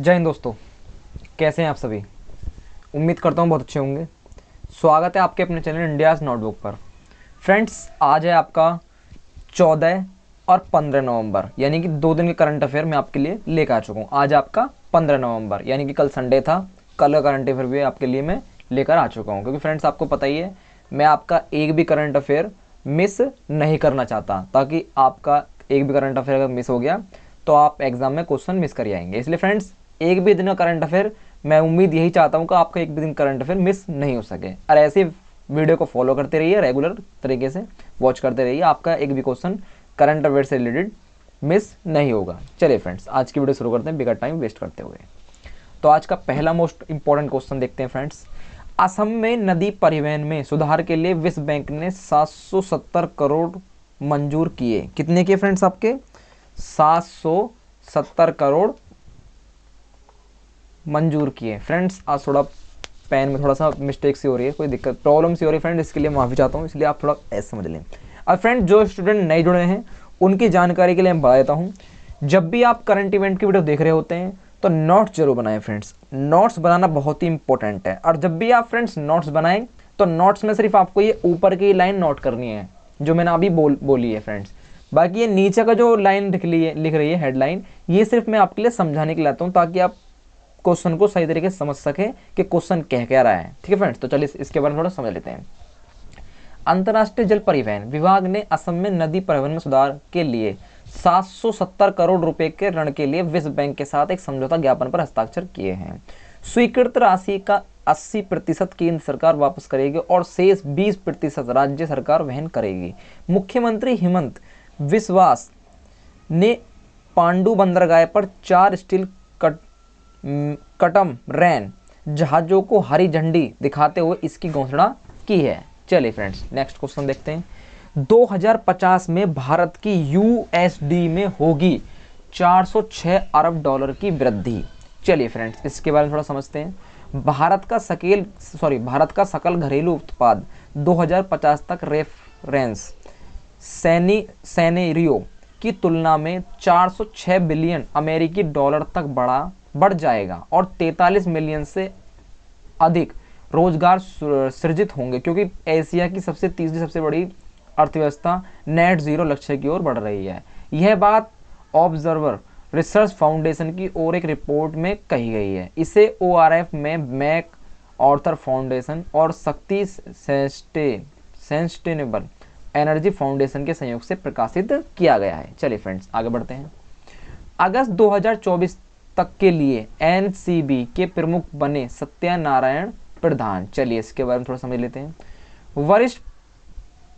जय हिंद दोस्तों, कैसे हैं आप सभी। उम्मीद करता हूँ बहुत अच्छे होंगे। स्वागत है आपके अपने चैनल इंडियाज़ नोटबुक पर। फ्रेंड्स, आज है आपका 14 और 15 नवंबर, यानी कि 2 दिन के करंट अफेयर मैं आपके लिए लेकर आ चुका हूँ। आज आपका 15 नवंबर, यानी कि कल संडे था, कल का करंट अफेयर भी आपके लिए मैं लेकर आ चुका हूँ। क्योंकि फ्रेंड्स, आपको पता ही है, मैं आपका एक भी करंट अफेयर मिस नहीं करना चाहता, ताकि आपका एक भी करंट अफेयर अगर मिस हो गया तो आप एग्जाम में क्वेश्चन मिस कर आएंगे। इसलिए फ्रेंड्स, एक भी दिन का करंट अफेयर मैं उम्मीद यही चाहता हूँ कि आपका एक भी दिन करंट अफेयर मिस नहीं हो सके। और ऐसे वीडियो को फॉलो करते रहिए, रेगुलर तरीके से वॉच करते रहिए, आपका एक भी क्वेश्चन करंट अफेयर से रिलेटेड मिस नहीं होगा। चलिए फ्रेंड्स, आज की वीडियो शुरू करते हैं बिगर टाइम वेस्ट करते हुए। तो आज का पहला मोस्ट इंपॉर्टेंट क्वेश्चन देखते हैं फ्रेंड्स। असम में नदी परिवहन में सुधार के लिए विश्व बैंक ने 770 करोड़ मंजूर किए। कितने किए फ्रेंड्स? आपके 770 करोड़ मंजूर किए। फ्रेंड्स, आज थोड़ा पेन में थोड़ा सा मिस्टेक सी हो रही है, कोई दिक्कत प्रॉब्लम सी हो रही है फ्रेंड, इसके लिए माफ़ी चाहता हूँ। इसलिए आप थोड़ा ऐसे समझ लें। अब फ्रेंड, जो स्टूडेंट नए जुड़े हैं उनकी जानकारी के लिए मैं बता देता हूँ, जब भी आप करंट इवेंट की वीडियो देख रहे होते हैं तो नोट्स जरूर बनाएं फ्रेंड्स। नोट्स बनाना बहुत ही इंपॉर्टेंट है। और जब भी आप फ्रेंड्स नोट्स बनाएं तो नोट्स में सिर्फ आपको ये ऊपर की लाइन नोट करनी है जो मैंने अभी बोली है फ्रेंड्स। बाकी ये नीचे का जो लाइन लिख रही है हेडलाइन, ये सिर्फ मैं आपके लिए समझाने के लिए लाता हूँ, ताकि आप क्वेश्चन को सही तरीके से समझ सके कि क्वेश्चन कह क्या रहा है। ठीक है फ्रेंड्स, तो चलिए इसके बारे में थोड़ा समझ लेते हैं। अंतर्राष्ट्रीय जल परिवहन विभाग ने असम में नदी परिवहन में सुधार के लिए 770 करोड़ रुपए के ऋण के लिए विश्व बैंक के साथ एक समझौता ज्ञापन पर हस्ताक्षर किए हैं। स्वीकृत राशि का 80% केंद्र सरकार वापस करेगी और शेष 20% राज्य सरकार वहन करेगी। मुख्यमंत्री हेमंत विश्वास ने पांडु बंदरगाह पर 4 स्टील कटम रैन जहाजों को हरी झंडी दिखाते हुए इसकी घोषणा की है। चलिए फ्रेंड्स, नेक्स्ट क्वेश्चन देखते हैं। 2050 में भारत की यूएसडी में होगी 406 अरब डॉलर की वृद्धि। चलिए फ्रेंड्स, इसके बारे में थोड़ा समझते हैं। भारत का सकल घरेलू उत्पाद 2050 तक रेफरेंस सेनेरियो की तुलना में 406 बिलियन अमेरिकी डॉलर तक बढ़ जाएगा और 43 मिलियन से अधिक रोजगार सृजित होंगे, क्योंकि एशिया की तीसरी सबसे बड़ी अर्थव्यवस्था नेट जीरो लक्ष्य की ओर बढ़ रही है। यह बात ऑब्जर्वर रिसर्च फाउंडेशन की ओर एक रिपोर्ट में कही गई है। इसे ओआरएफ में मैक ऑर्थर फाउंडेशन और शक्ति सस्टेनेबल एनर्जी फाउंडेशन के सहयोग से प्रकाशित किया गया है। चलिए फ्रेंड्स, आगे बढ़ते हैं। अगस्त 2024 तक के लिए एनसीबी के प्रमुख बने सत्यनारायण प्रधान। चलिए इसके बारे में थोड़ा समझ लेते हैं। वरिष्ठ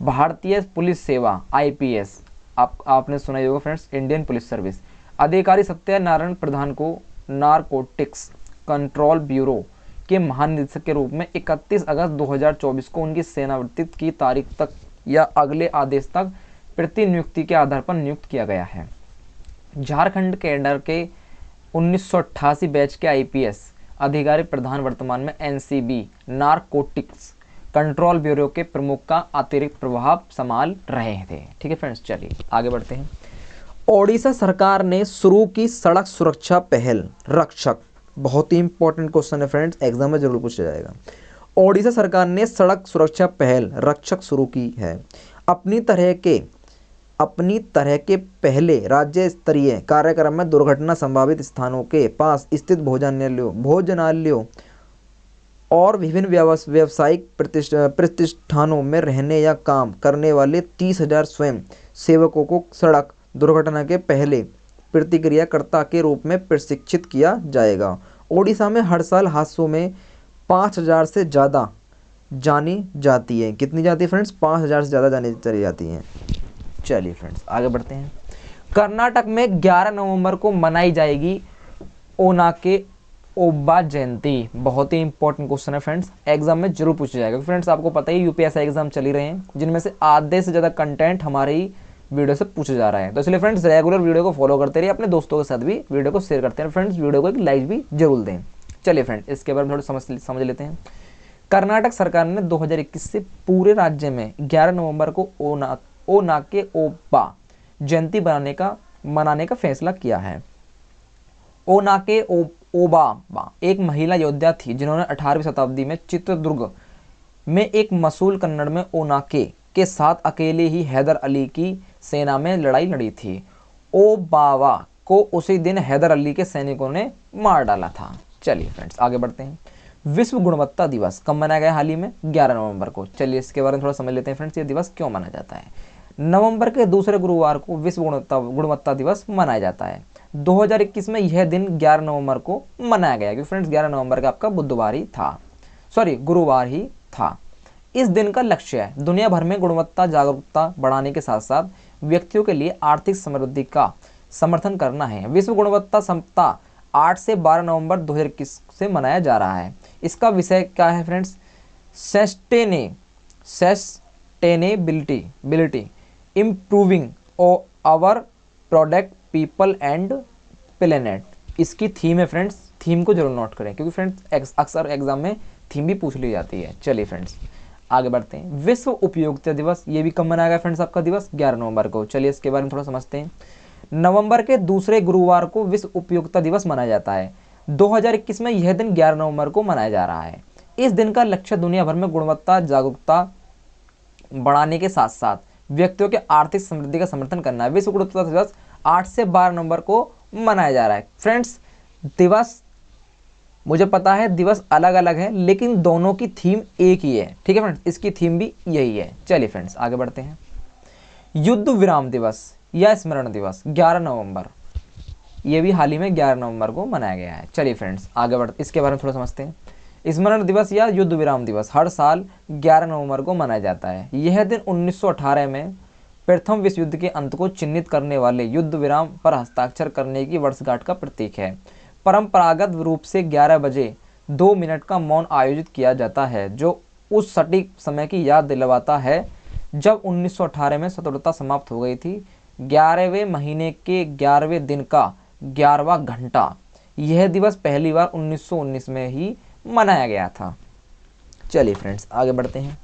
भारतीय पुलिस सेवा आईपीएस, आपने सुना ही होगा फ्रेंड्स, इंडियन पुलिस सर्विस अधिकारी सत्यनारायण प्रधान को नारकोटिक्स कंट्रोल ब्यूरो के महानिदेशक के रूप में 31 अगस्त 2024 को उनकी सेवानिवृत्ति की तारीख तक या अगले आदेश तक प्रतिनियुक्ति के आधार पर नियुक्त किया गया है। झारखंड कैडर के 1988 बैच के आईपीएस अधिकारी प्रधान वर्तमान में एनसीबी नारकोटिक्स कंट्रोल ब्यूरो के प्रमुख का अतिरिक्त प्रभाव संभाल रहे थे। ठीक है फ्रेंड्स, चलिए आगे बढ़ते हैं। ओडिशा सरकार ने शुरू की सड़क सुरक्षा पहल रक्षक। बहुत ही इंपॉर्टेंट क्वेश्चन है फ्रेंड्स, एग्जाम में जरूर पूछा जाएगा। ओडिशा सरकार ने सड़क सुरक्षा पहल रक्षक शुरू की है। अपनी तरह के पहले राज्य स्तरीय कार्यक्रम में दुर्घटना संभावित स्थानों के पास स्थित भोजनालयों और विभिन्न व्यावसायिक प्रतिष्ठानों में रहने या काम करने वाले 30,000 स्वयं सेवकों को सड़क दुर्घटना के पहले प्रतिक्रियाकर्ता के रूप में प्रशिक्षित किया जाएगा। ओडिशा में हर साल हादसों में 5,000 से ज़्यादा जानी जाती है। कितनी जाती है फ्रेंड्स? 5,000 से ज़्यादा जानी चली जाती हैं। चलिए फ्रेंड्स, आगे बढ़ते हैं। कर्नाटक में 11 नवंबर को मनाई जाएगी ओनाके ओबा जयंती। बहुत ही इंपॉर्टेंट क्वेश्चन है फ्रेंड्स, एग्जाम में जरूर पूछा जाएगा। फ्रेंड्स, आपको पता ही यूपीएससी एग्जाम चल ही रहे हैं, जिनमें से आधे से ज़्यादा कंटेंट हमारी ही वीडियो से पूछा जा रहा है। तो इसलिए फ्रेंड्स, रेगुलर वीडियो को फॉलो करते रहिए, अपने दोस्तों के साथ भी वीडियो को शेयर करते हैं फ्रेंड्स, वीडियो को एक लाइक भी जरूर दें। चलिए फ्रेंड्स, इसके बारे में थोड़ा समझ लेते हैं। कर्नाटक सरकार ने 2021 से पूरे राज्य में 11 नवंबर को ओनाके ओबा जयंती मनाने का फैसला किया है। ओनाके ओबामा एक महिला योद्धा थी जिन्होंने 18वीं शताब्दी में चित्रदुर्ग में एक मशहूर कन्नड़ में ओनाके के साथ अकेले ही हैदर अली की सेना में लड़ाई लड़ी थी। ओबामा को उसी दिन हैदर अली के सैनिकों ने मार डाला था। चलिए फ्रेंड्स आगे बढ़ते हैं। विश्व गुणवत्ता दिवस कब मनाया गया? हाल ही में 11 नवंबर को। चलिए इसके बारे में थोड़ा समझ लेते हैं फ्रेंड्स, ये दिवस क्यों मनाया जाता है। नवंबर के दूसरे गुरुवार को विश्व गुणवत्ता दिवस मनाया जाता है। 2021 में यह दिन 11 नवंबर को मनाया गया, क्योंकि फ्रेंड्स 11 नवंबर का आपका बुधवार ही था, गुरुवार ही था। इस दिन का लक्ष्य है दुनिया भर में गुणवत्ता जागरूकता बढ़ाने के साथ साथ व्यक्तियों के लिए आर्थिक समृद्धि का समर्थन करना है। विश्व गुणवत्ता सप्ताह 8 से 12 नवंबर 2021 से मनाया जा रहा है। इसका विषय क्या है friends? Sustainability improving our product people and planet. इसकी थीम है फ्रेंड्स, थीम को जरूर नोट करें क्योंकि फ्रेंड्स अक्सर एग्जाम में थीम भी पूछ ली जाती है। चलिए फ्रेंड्स आगे बढ़ते हैं। विश्व उपयोगिता दिवस, ये भी कब मनाया गया फ्रेंड्स आपका दिवस? 11 नवंबर को। चलिए इसके बारे में थोड़ा समझते हैं। नवंबर के दूसरे गुरुवार को विश्व उपयोगिता दिवस मनाया जाता है। 2021 में यह दिन 11 नवंबर को मनाया जा रहा है। इस दिन का लक्ष्य दुनिया भर में गुणवत्ता जागरूकता बढ़ाने के साथ साथ व्यक्तियों के आर्थिक समृद्धि का समर्थन करना है। विश्व गुणवत्ता दिवस 8 से 12 नवंबर को मनाया जा रहा है। फ्रेंड्स दिवस, मुझे पता है दिवस अलग अलग है लेकिन दोनों की थीम एक ही है, ठीक है फ्रेंड्स, इसकी थीम भी यही है। चलिए फ्रेंड्स आगे बढ़ते हैं। युद्ध विराम दिवस या स्मरण दिवस 11 नवंबर, ये भी हाल ही में 11 नवंबर को मनाया गया है। चलिए फ्रेंड्स आगे बढ़ते, इसके बारे में थोड़ा समझते हैं। स्मरण दिवस या युद्ध विराम दिवस हर साल 11 नवंबर को मनाया जाता है। यह दिन 1918 में प्रथम विश्व युद्ध के अंत को चिन्हित करने वाले युद्ध विराम पर हस्ताक्षर करने की वर्षगांठ का प्रतीक है। परंपरागत रूप से 11 बजे 2 मिनट का मौन आयोजित किया जाता है जो उस सटीक समय की याद दिलवाता है जब 1918 में स्वतंत्रता समाप्त हो गई थी। 11वें महीने के 11वें दिन का 11वां घंटा, यह दिवस पहली बार 1919 में ही मनाया गया था। चलिए फ्रेंड्स आगे बढ़ते हैं।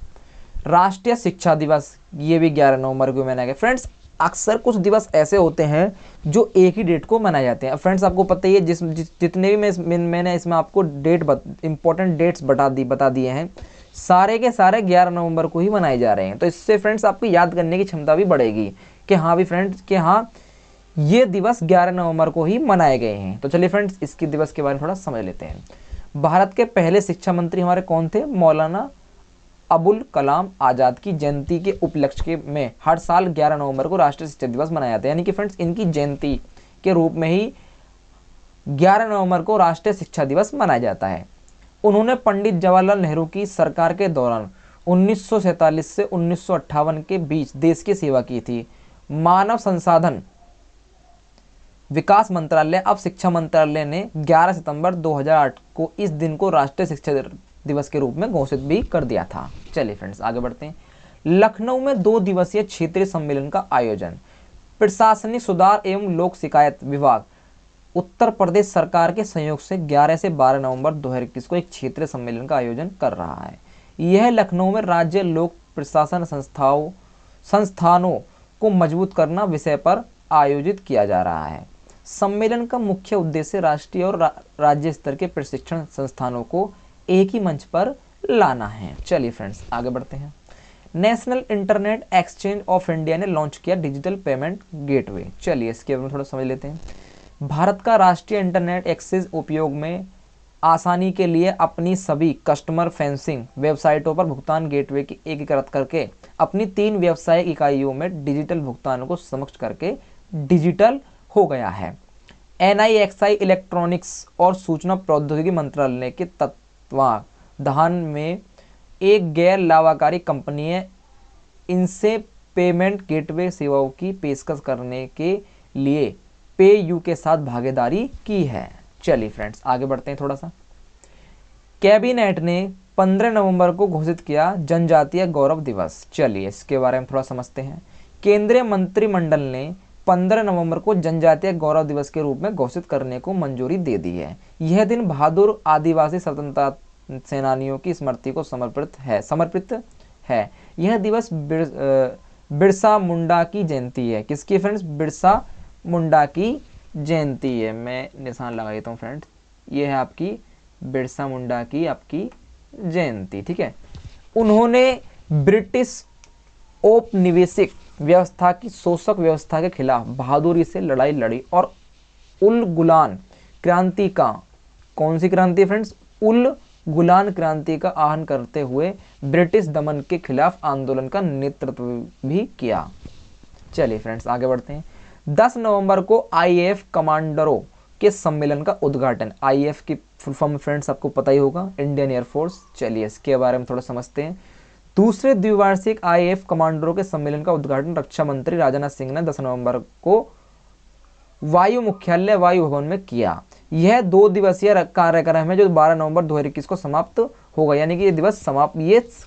राष्ट्रीय शिक्षा दिवस, ये भी 11 नवंबर को मनाया गया। फ्रेंड्स अक्सर कुछ दिवस ऐसे होते हैं जो एक ही डेट को मनाए जाते हैं। फ्रेंड्स आपको पता ही है जितने भी मैंने इसमें आपको इंपॉर्टेंट डेट्स बता दिए हैं, सारे के सारे 11 नवंबर को ही मनाए जा रहे हैं। तो इससे फ्रेंड्स आपकी याद करने की क्षमता भी बढ़ेगी कि हाँ भी फ्रेंड्स कि हाँ ये दिवस 11 नवंबर को ही मनाए गए हैं। तो चलिए फ्रेंड्स इसके दिवस के बारे में थोड़ा समझ लेते हैं। भारत के पहले शिक्षा मंत्री हमारे कौन थे? मौलाना अबुल कलाम आज़ाद की जयंती के उपलक्ष्य में हर साल 11 नवंबर को राष्ट्रीय शिक्षा दिवस मनाया जाता है। यानी कि फ्रेंड्स इनकी जयंती के रूप में ही 11 नवंबर को राष्ट्रीय शिक्षा दिवस मनाया जाता है। उन्होंने पंडित जवाहरलाल नेहरू की सरकार के दौरान 1947 से 1958 के बीच देश की सेवा की थी। मानव संसाधन विकास मंत्रालय अब शिक्षा मंत्रालय ने 11 सितंबर 2008 को इस दिन को राष्ट्रीय शिक्षा दिवस के रूप में घोषित भी कर दिया था। चलिए फ्रेंड्स आगे बढ़ते हैं। लखनऊ में 2 दिवसीय क्षेत्रीय सम्मेलन का आयोजन। प्रशासनिक सुधार एवं लोक शिकायत विभाग उत्तर प्रदेश सरकार के सहयोग से 11 से 12 नवंबर 2021 को एक क्षेत्रीय सम्मेलन का आयोजन कर रहा है। यह लखनऊ में राज्य लोक प्रशासन संस्थानों को मजबूत करना विषय पर आयोजित किया जा रहा है। सम्मेलन का मुख्य उद्देश्य राष्ट्रीय और राज्य स्तर के प्रशिक्षण संस्थानों को एक ही मंच पर लाना है। चलिए फ्रेंड्स आगे बढ़ते हैं। National internet exchange of India ने लॉन्च किया डिजिटल पेमेंट गेटवे। चलिए इसके बारे में थोड़ा समझ लेते हैं। भारत का राष्ट्रीय इंटरनेट एक्सेस उपयोग में आसानी के लिए अपनी सभी कस्टमर फेसिंग वेबसाइटों पर भुगतान गेटवे की एकीकृत करके अपनी 3 व्यावसायिक इकाइयों में डिजिटल भुगतान को सक्षम करके डिजिटल हो गया है। NIXI इलेक्ट्रॉनिक्स और सूचना प्रौद्योगिकी मंत्रालय के तत्वाधान में एक गैर लाभकारी कंपनी है इनसे पेमेंट गेटवे सेवाओं की पेशकश करने के लिए पेयू के साथ भागीदारी की है। चलिए फ्रेंड्स आगे बढ़ते हैं थोड़ा सा। कैबिनेट ने 15 नवंबर को घोषित किया जनजातीय गौरव दिवस। चलिए इसके बारे में थोड़ा समझते हैं। केंद्रीय मंत्रिमंडल ने 15 नवंबर को जनजातीय गौरव दिवस के रूप में घोषित करने को मंजूरी दे दी है। यह दिन बहादुर आदिवासी स्वतंत्रता सेनानियों की स्मृति को समर्पित है। यह दिवस बिरसा मुंडा की जयंती है। किसकी फ्रेंड्स? बिरसा मुंडा की जयंती है। मैं निशान लगा देता हूँ फ्रेंड्स, ये है आपकी बिरसा मुंडा की आपकी जयंती, ठीक है। उन्होंने ब्रिटिश औपनिवेशिक व्यवस्था की शोषक व्यवस्था के खिलाफ बहादुरी से लड़ाई लड़ी और उल गुलान क्रांति का, कौन सी क्रांति फ्रेंड्स, उल गुलान क्रांति का आह्वान करते हुए ब्रिटिश दमन के खिलाफ आंदोलन का नेतृत्व भी किया। चलिए फ्रेंड्स आगे बढ़ते हैं। 10 नवंबर को आईएएफ कमांडरों के सम्मेलन का उद्घाटन, आईएएफ की फुल फॉर्म फ्रेंड्स आपको पता ही होगा, इंडियन एयरफोर्स। चलिए इसके बारे में थोड़ा समझते हैं। दूसरे द्विवार्षिक आईएएफ कमांडरों के सम्मेलन का उद्घाटन रक्षा मंत्री राजनाथ सिंह ने 10 नवंबर को वायु मुख्यालय वायु भवन में किया। यह 2 दिवसीय कार्यक्रम है जो 12 नवंबर 2021 को समाप्त होगा, यानी कि ये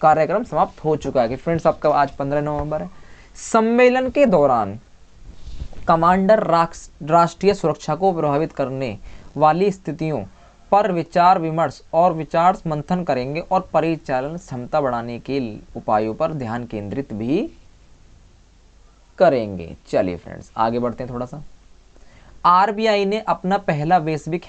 कार्यक्रम समाप्त हो चुका है कि फ्रेंड्स आपका आज 15 नवंबर है। सम्मेलन के दौरान कमांडर राष्ट्रीय सुरक्षा को प्रभावित करने वाली स्थितियों पर विचार विमर्श और विचार मंथन करेंगे और परिचालन क्षमता बढ़ाने के उपायों पर ध्यान केंद्रित भी करेंगे। चलिए फ्रेंड्स आगे बढ़ते हैं थोड़ा सा। आरबीआई ने अपना पहला वैश्विक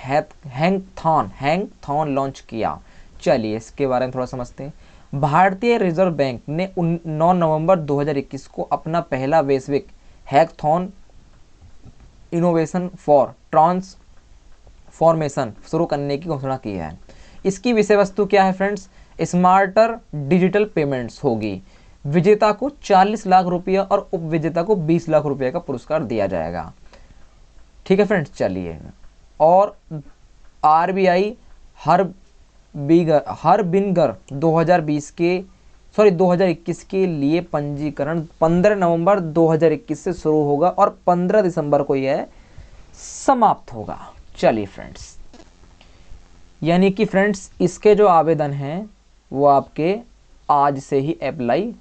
हैंकथॉन लॉन्च किया। चलिए इसके बारे में थोड़ा समझते हैं। भारतीय रिजर्व बैंक ने 9 नवंबर 2021 को अपना पहला वैश्विक हैकथॉन इनोवेशन फॉर ट्रांसफॉर्मेशन शुरू करने की घोषणा की है। इसकी विषय वस्तु क्या है फ्रेंड्स, स्मार्टर डिजिटल पेमेंट्स होगी। विजेता को 40 लाख रुपया और उपविजेता को 20 लाख रुपये का पुरस्कार दिया जाएगा, ठीक है फ्रेंड्स। चलिए, और आरबीआई हर बिनगर 2021 के लिए पंजीकरण 15 नवंबर 2021 से शुरू होगा और 15 दिसंबर को यह समाप्त होगा। चलिए फ्रेंड्स, यानी कि फ्रेंड्स इसके जो आवेदन हैं वो आपके आज से ही अप्लाई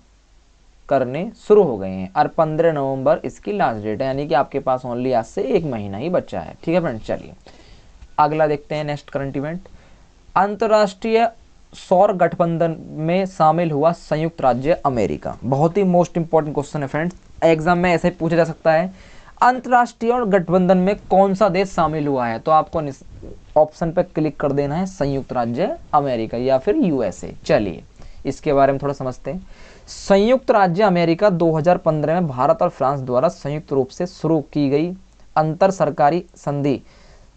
करने शुरू हो गए हैं और 15 नवंबर इसकी लास्ट डेट है, यानी कि आपके पास ओनली आज से 1 महीना ही बचा है, ठीक है फ्रेंड्स। चलिए अगला देखते हैं नेक्स्ट करंट इवेंट। अंतर्राष्ट्रीय सौर गठबंधन में शामिल हुआ संयुक्त राज्य अमेरिका। बहुत ही मोस्ट इंपॉर्टेंट क्वेश्चन है फ्रेंड्स, एग्जाम में ऐसे ही पूछा जा सकता है। अंतर्राष्ट्रीय और गठबंधन में कौन सा देश शामिल हुआ है, तो आपको ऑप्शन पर क्लिक कर देना है संयुक्त राज्य अमेरिका या फिर यूएसए। चलिए इसके बारे में थोड़ा समझते हैं। संयुक्त राज्य अमेरिका 2015 में भारत और फ्रांस द्वारा संयुक्त रूप से शुरू की गई अंतर सरकारी संधि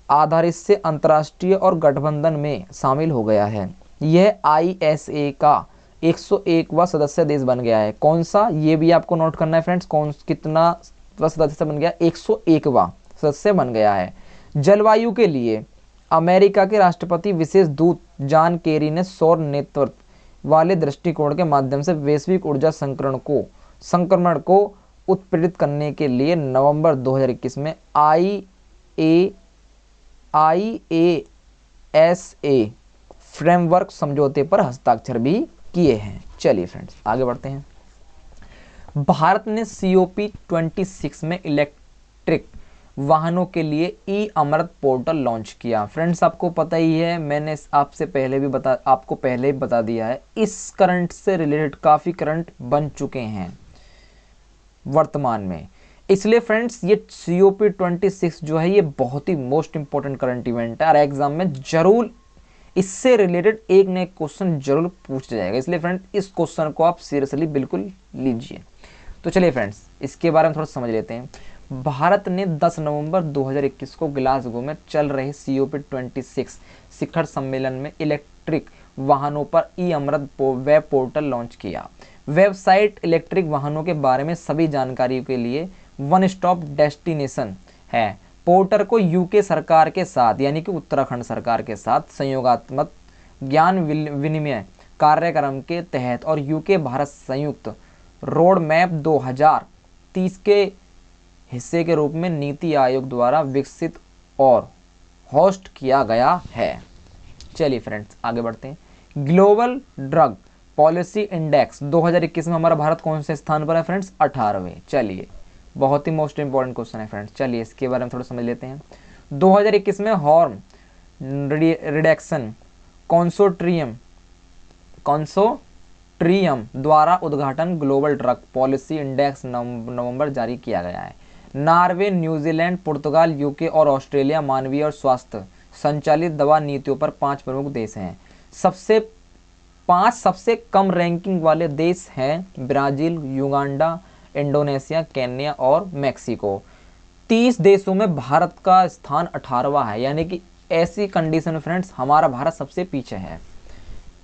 आधारित से अंतर्राष्ट्रीय और गठबंधन में शामिल हो गया है। यह आईएसए का 101वां सदस्य देश बन गया है। कौन सा, ये भी आपको नोट करना है फ्रेंड्स, कितना सदस्य बन गया, 101वां सदस्य बन गया है। जलवायु के लिए अमेरिका के राष्ट्रपति विशेष दूत जॉन केरी ने सौर नेतृत्व वाले दृष्टिकोण के माध्यम से वैश्विक ऊर्जा संक्रमण को उत्पीड़ित करने के लिए नवंबर 2021 में IASA फ्रेमवर्क समझौते पर हस्ताक्षर भी किए हैं। चलिए फ्रेंड्स आगे बढ़ते हैं। भारत ने COP26 में इलेक्ट्रिक वाहनों के लिए ई अमृत पोर्टल लॉन्च किया। फ्रेंड्स आपको पता ही है, मैंने आपको पहले भी बता दिया है, इस करंट से रिलेटेड काफ़ी करंट बन चुके हैं वर्तमान में। इसलिए फ्रेंड्स ये COP26 जो है ये बहुत ही मोस्ट इंपॉर्टेंट करंट इवेंट है और एग्जाम में जरूर इससे रिलेटेड एक नए क्वेश्चन जरूर पूछा जाएगा। इसलिए फ्रेंड्स इस क्वेश्चन को आप सीरियसली बिल्कुल लीजिए। तो चलिए फ्रेंड्स इसके बारे में थोड़ा समझ लेते हैं। भारत ने 10 नवंबर 2021 को ग्लासगो में चल रहे COP26 शिखर सम्मेलन में इलेक्ट्रिक वाहनों पर ई अमृत वेब पोर्टल लॉन्च किया। वेबसाइट इलेक्ट्रिक वाहनों के बारे में सभी जानकारी के लिए वन स्टॉप डेस्टिनेशन है। पोर्टल को यूके सरकार के साथ यानी कि उत्तराखंड सरकार के साथ सहयोगात्मक ज्ञान विनिमय कार्यक्रम के तहत और यूके भारत संयुक्त रोड मैप 2030 के हिस्से के रूप में नीति आयोग द्वारा विकसित और होस्ट किया गया है। चलिए फ्रेंड्स आगे बढ़ते हैं। ग्लोबल ड्रग पॉलिसी इंडेक्स 2021 में हमारा भारत कौन से स्थान पर है फ्रेंड्स, 18वें। चलिए बहुत ही मोस्ट इंपॉर्टेंट क्वेश्चन है फ्रेंड्स, चलिए इसके बारे में थोड़ा समझ लेते हैं। 2021 में हार्म रिडक्शन कंसोर्टियम द्वारा उद्घाटन ग्लोबल ड्रग पॉलिसी इंडेक्स नवंबर जारी किया गया है। नॉर्वे, न्यूजीलैंड, पुर्तगाल, यूके और ऑस्ट्रेलिया मानवीय और स्वास्थ्य संचालित दवा नीतियों पर 5 प्रमुख देश हैं। पांच सबसे कम रैंकिंग वाले देश हैं ब्राजील, युगांडा, इंडोनेशिया, केन्या और मैक्सिको। 30 देशों में भारत का स्थान 18वां है, यानी कि ऐसी कंडीशन में फ्रेंड्स हमारा भारत सबसे पीछे है।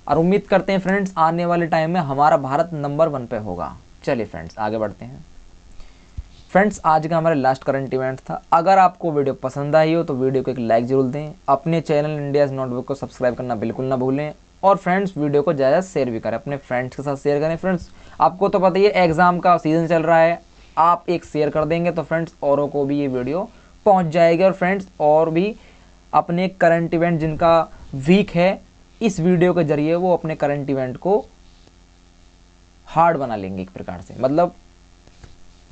और उम्मीद करते हैं फ्रेंड्स आने वाले टाइम में हमारा भारत नंबर 1 पे होगा। चलिए फ्रेंड्स आगे बढ़ते हैं। फ्रेंड्स आज का हमारा लास्ट करंट इवेंट था। अगर आपको वीडियो पसंद आई हो तो वीडियो को एक लाइक जरूर दें। अपने चैनल इंडियाज नोटबुक को सब्सक्राइब करना बिल्कुल ना भूलें। और फ्रेंड्स वीडियो को ज़्यादा शेयर भी करें, अपने फ्रेंड्स के साथ शेयर करें। फ्रेंड्स आपको तो पता ही है एग्ज़ाम का सीज़न चल रहा है, आप एक शेयर कर देंगे तो फ्रेंड्स औरों को भी ये वीडियो पहुंच जाएगी। और फ्रेंड्स और भी अपने करंट इवेंट जिनका वीक है, इस वीडियो के जरिए वो अपने करंट इवेंट को हार्ड बना लेंगे एक प्रकार से। मतलब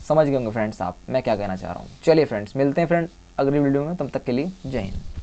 समझ गए होंगे फ्रेंड्स आप मैं क्या कहना चाह रहा हूँ। चलिए फ्रेंड्स मिलते हैं फ्रेंड्स अगली वीडियो में, तब तक के लिए जय हिंद।